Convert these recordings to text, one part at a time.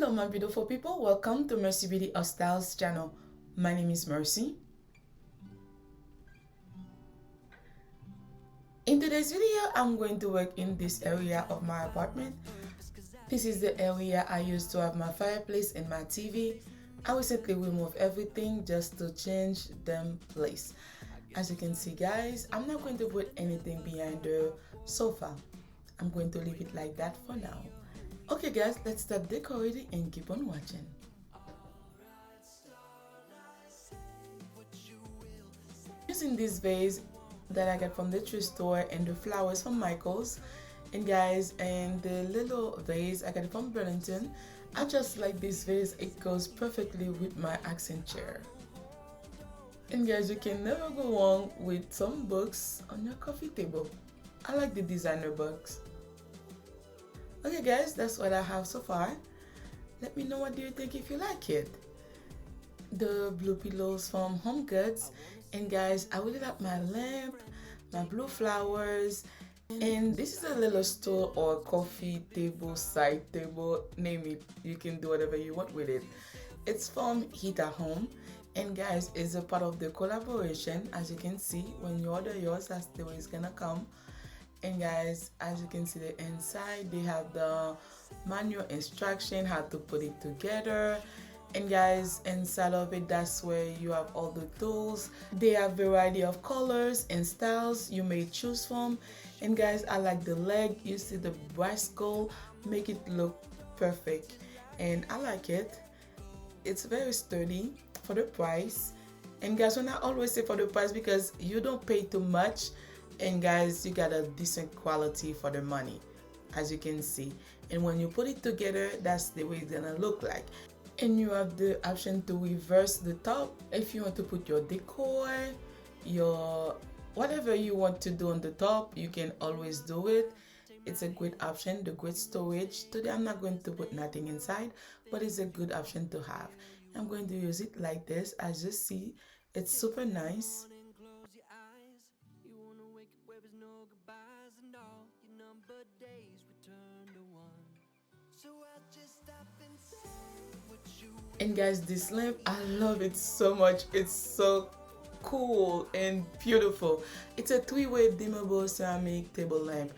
Hello my beautiful people, welcome to Mercy Beauty of Styles channel. My name is Mercy. In today's video, I'm going to work in this area of my apartment. This is the area I used to have my fireplace and my TV. I recently removed everything just to change them place. As you can see guys, I'm not going to put anything behind the sofa. I'm going to leave it like that for now. Okay guys, let's start decorating and keep on watching. Using this vase that I got from the thrift store and the flowers from Michael's, and guys, and the little vase I got it from Burlington. I just like this vase, it goes perfectly with my accent chair. And guys, you can never go wrong with some books on your coffee table. I like the designer books. Okay guys, that's what I have so far. Let me know what do you think if you like it. The blue pillows from Home Goods. And guys, I really like my lamp, my blue flowers. And this is a little stool or coffee table, side table, name it. You can do whatever you want with it. It's from YITAHOME. And guys, it's a part of the collaboration. As you can see, when you order yours, that's the way it's gonna come. And guys, as you can see the inside, they have the manual instruction how to put it together. And guys, inside of it, that's where you have all the tools. They have variety of colors and styles you may choose from. And guys, I like the leg. You see the bicycle, make it look perfect. And I like it. It's very sturdy for the price. And guys, when I always say for the price, because you don't pay too much. And guys, you got a decent quality for the money, as you can see. And when you put it together, that's the way it's gonna look like. And you have the option to reverse the top if you want to put your decor, your whatever you want to do on the top, you can always do it. It's a great option, the great storage. Today I'm not going to put nothing inside, but it's a good option to have. I'm going to use it like this. As you see, it's super nice. And guys, this lamp, I love it so much. It's so cool and beautiful. It's a three-way dimmable ceramic table lamp.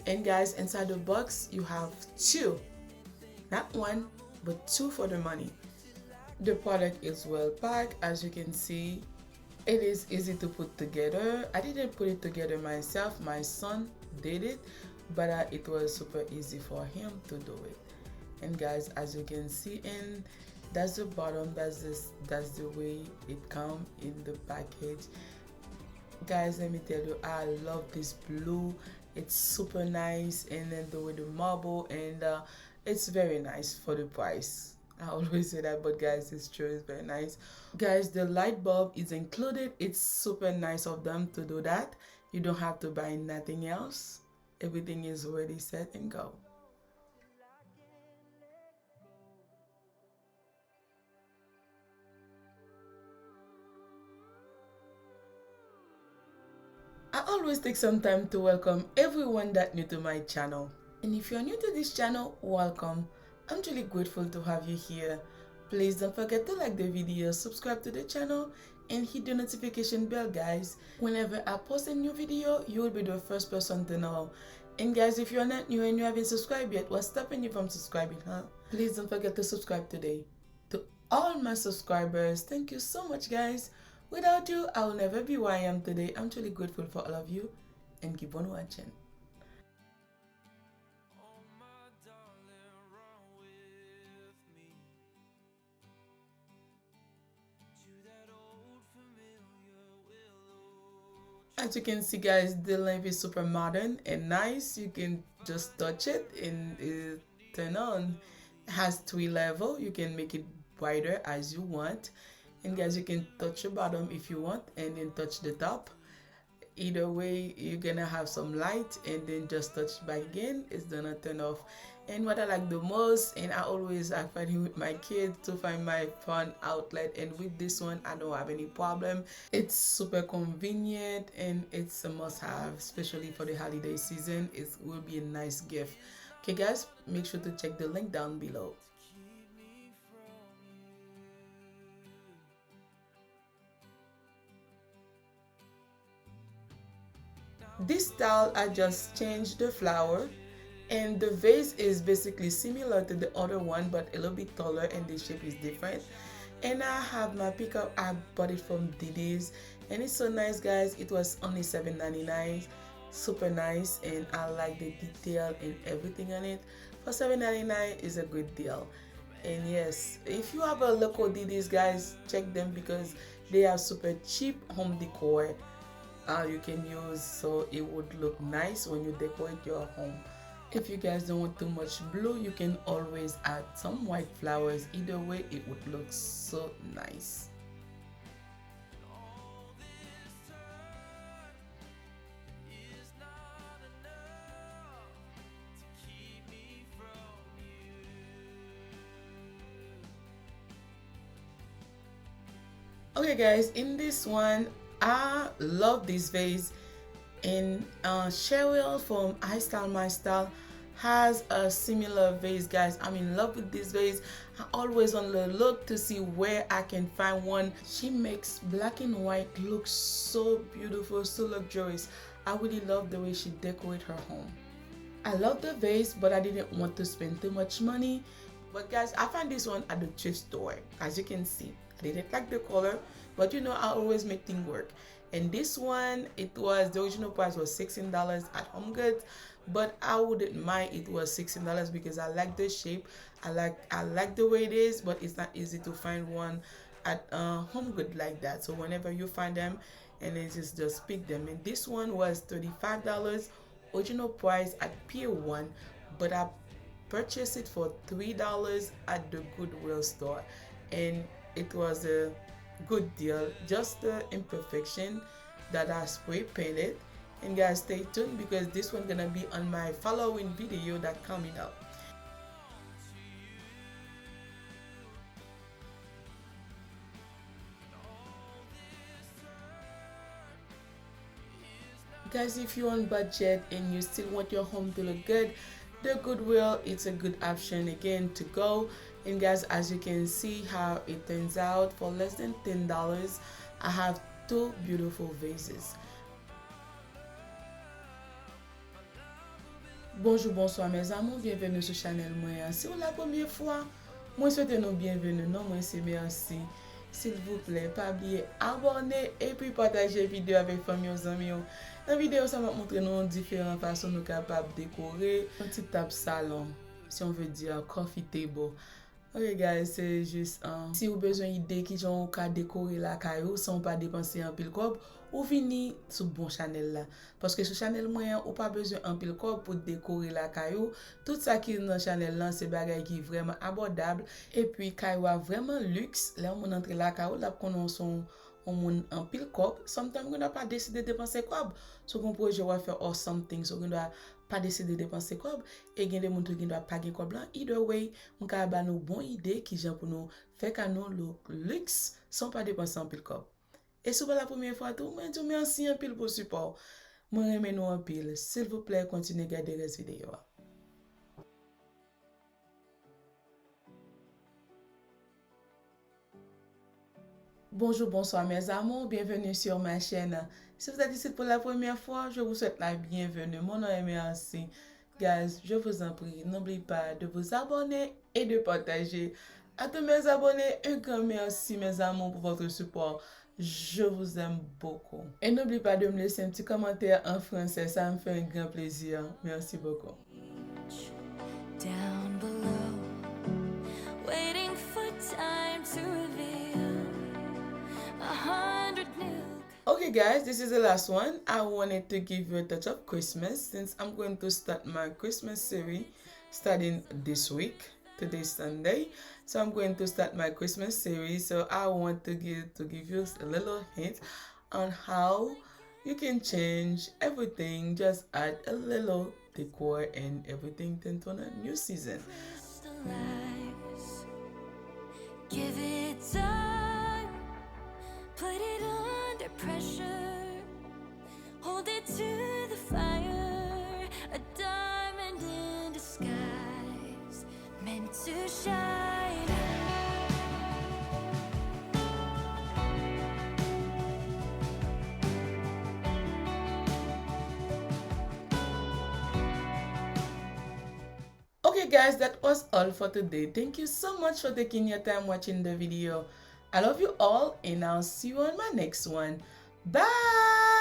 And guys, inside the box you have two, not one but two for the money. The product is well packed. As you can see, it is easy to put together. I didn't put it together myself, my son did it, but it was super easy for him to do it. And guys, as you can see, and that's the bottom, that's the way it comes in the package. Guys, let me tell you, I love this blue. It's super nice, and then with the marble, and it's very nice for the price. I always say that, but guys, it's true, it's very nice. Guys, the light bulb is included. It's super nice of them to do that. You don't have to buy nothing else. Everything is already set and go. I always take some time to welcome everyone that's new to my channel. And if you're new to this channel, welcome. I'm truly grateful to have you here. Please don't forget to like the video, subscribe to the channel, and hit the notification bell, guys. Whenever I post a new video, you will be the first person to know. And guys, if you're not new and you haven't subscribed yet, what's stopping you from subscribing, huh? Please don't forget to subscribe today. To all my subscribers, thank you so much, guys. Without you, I will never be where I am today. I'm truly grateful for all of you, and keep on watching. As you can see guys, the lamp is super modern and nice. You can just touch it and it turn on. It has three levels. You can make it brighter as you want. And guys, you can touch the bottom if you want, and then touch the top. Either way, you're gonna have some light, and then just touch back again, it's gonna turn off. And what I like the most, and I always fighting with my kids to find my fun outlet, and with this one I don't have any problem. It's super convenient and it's a must-have, especially for the holiday season. It will be a nice gift. Okay guys, make sure to check the link down below. This style, I just changed the flower, and the vase is basically similar to the other one but a little bit taller, and the shape is different. And I have my pickup. I bought it from Diddy's, and it's so nice, guys. It was only $7.99. Super nice, and I like the detail and everything on it. For $7.99 is a good deal. And yes, if you have a local Diddy's, guys, check them because they have super cheap home decor you can use, so it would look nice when you decorate your home. If you guys don't want too much blue, you can always add some white flowers. Either way, it would look so nice. Okay guys, in this one, I love this vase, and Cheryl from I Style My Style has a similar vase, guys. I'm in love with this vase. I always on the look to see where I can find one. She makes black and white look so beautiful, so luxurious. I really love the way she decorates her home. I love the vase, but I didn't want to spend too much money. But guys, I found this one at the thrift store. As you can see, I didn't like the color, but you know, I always make things work. And this one, the original price was $16 at Home Goods, but I wouldn't mind it was $16 because I like the shape. I like the way it is, but it's not easy to find one at Home Goods like that. So whenever you find them, and then just pick them. And this one was $35, original price at Pier 1, but I purchased it for $3 at the Goodwill store, and it was a good deal. Just the imperfection that I spray painted. And guys, stay tuned because this one gonna be on my following video that coming up. Guys, if you're on budget and you still want your home to look good, the Goodwill, it's a good option again to go. And guys, as you can see how it turns out, for less than $10 I have two beautiful vases. Bonjour, bonsoir mes amours, bienvenue sur channel moi. Si c'est la première fois, moi souhaite nous bienvenue, non moi c'est merci. S'il vous plaît, pas oublier abonner et puis partager vidéo avec famille aux amis. Dans la vidéo, ça va montrer nous différentes façons nous capables de décorer un petit table salon, si on veut dire coffee table. Ok guys, c'est juste si vous avez besoin d'idées qui ont qu'à décorer la caillou sans pas dépenser un pile cob, ou vini sur bon channel là. Parce que sur channel moyen, ou pas besoin un pile cob pour décorer la caillou. Tout ça qui est dans channel là, c'est bagay qui est vraiment abordable. Et puis caillou a vraiment luxe. Là on entre la caillou, là qu'on son en pile cob. Sometimes on n'a pas décidé de dépenser cob. So qu'on projet va faire or something, so qu'on doit pas décider de dépenser cob, et gen de moun qui doit pas gen cob blanc. Either way, on ka ba nou bon idée qui jan pour nous faire ka nou look luxe sans pas dépenser en pile cob. Et si c'est la première fois tout, moi je merci en pile pour support. Moi remercie nous en pile. S'il vous plaît, continuez à regarder les vidéos. Bonjour, bonsoir mes amours, bienvenue sur ma chaîne. Si vous êtes ici pour la première fois, je vous souhaite la bienvenue. Mon nom est Merci. Guys, je vous en prie, n'oubliez pas de vous abonner et de partager. À tous mes abonnés, un grand merci mes amours pour votre support. Je vous aime beaucoup. Et n'oubliez pas de me laisser un petit commentaire en français, ça me fait un grand plaisir. Merci beaucoup. Down below, waiting for time to reveal 100 new. Okay guys, this is the last one. I wanted to give you a touch of Christmas since I'm going to start my Christmas series starting this week. Today's Sunday, so I'm going to start my Christmas series. So I want to give you a little hint on how you can change everything. Just add a little decor and everything into a new season. Give it time, put it under pressure, hold it to the fire, a diamond in disguise, meant to shine. guys, that was all for today. Thank you so much for taking your time watching the video. I love you all, and I'll see you on my next one. Bye.